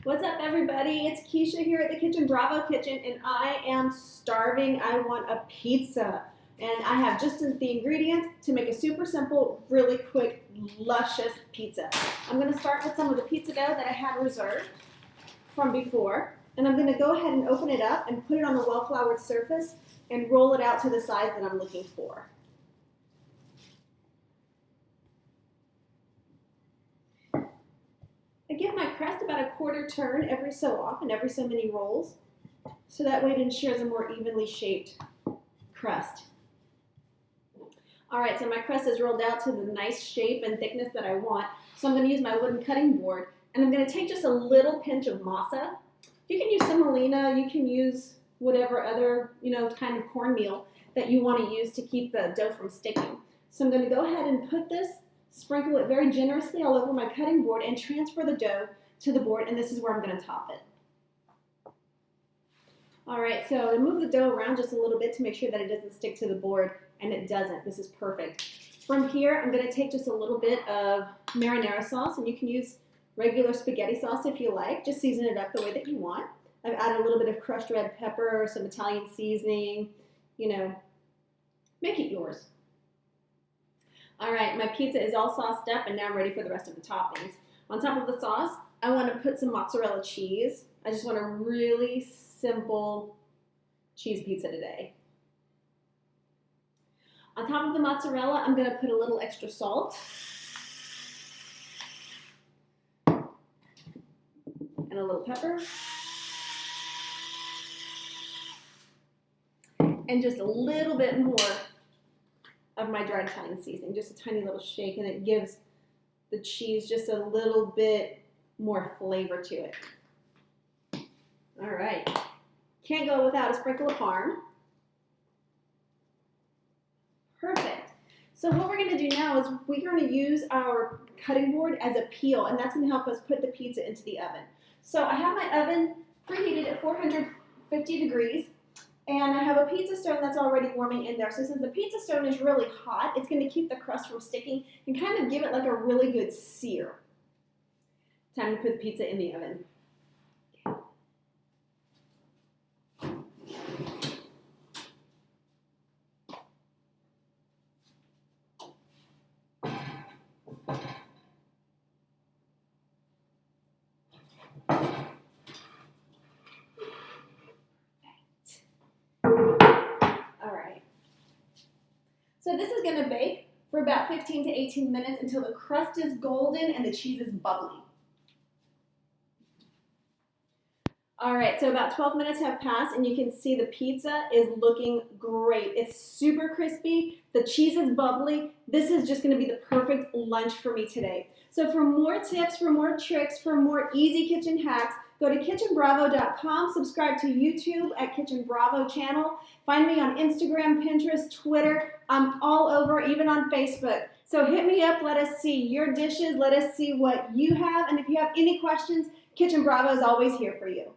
What's up, everybody? It's Keisha here at the Kitchen Bravo Kitchen, and I am starving. I want a pizza, and I have just the ingredients to make a super simple, really quick, luscious pizza. I'm going to start with some of the pizza dough that I had reserved from before, and I'm going to go ahead and open it up and put it on the well-floured surface and roll it out to the size that I'm looking for. I give my crust about a quarter turn every so often, every so many rolls, so that way it ensures a more evenly shaped crust. All right, so my crust is rolled out to the nice shape and thickness that I want, so I'm going to use my wooden cutting board, and I'm going to take just a little pinch of masa. You can use semolina, you can use whatever other, kind of cornmeal that you want to use to keep the dough from sticking. So I'm going to go ahead and put this, sprinkle it very generously all over my cutting board, and transfer the dough to the board, and this is where I'm going to top it. All right, so move the dough around just a little bit to make sure that it doesn't stick to the board, and it doesn't. This is perfect. From here, I'm going to take just a little bit of marinara sauce, and you can use regular spaghetti sauce if you like. Just season it up the way that you want. I've added a little bit of crushed red pepper, some Italian seasoning, make it yours. All right, my pizza is all sauced up, and now I'm ready for the rest of the toppings. On top of the sauce, I want to put some mozzarella cheese. I just want a really simple cheese pizza today. On top of the mozzarella, I'm going to put a little extra salt and a little pepper and just a little bit more of my dried Italian seasoning, just a tiny little shake, and it gives the cheese just a little bit more flavor to it. All right, can't go without a sprinkle of parm. Perfect. So what we're going to do now is we're going to use our cutting board as a peel, and that's going to help us put the pizza into the oven. So I have my oven preheated at 450 degrees. And I have a pizza stone that's already warming in there. So since the pizza stone is really hot, it's going to keep the crust from sticking and kind of give it like a really good sear. Time to put the pizza in the oven. So this is going to bake for about 15 to 18 minutes until the crust is golden and the cheese is bubbly. All right, so about 12 minutes have passed, and you can see the pizza is looking great. It's super crispy. The cheese is bubbly. This is just going to be the perfect lunch for me today. So for more tips, for more tricks, for more easy kitchen hacks, go to kitchenbravo.com, subscribe to YouTube at Kitchen Bravo channel. Find me on Instagram, Pinterest, Twitter. I'm all over, even on Facebook. So hit me up. Let us see your dishes. Let us see what you have. And if you have any questions, Kitchen Bravo is always here for you.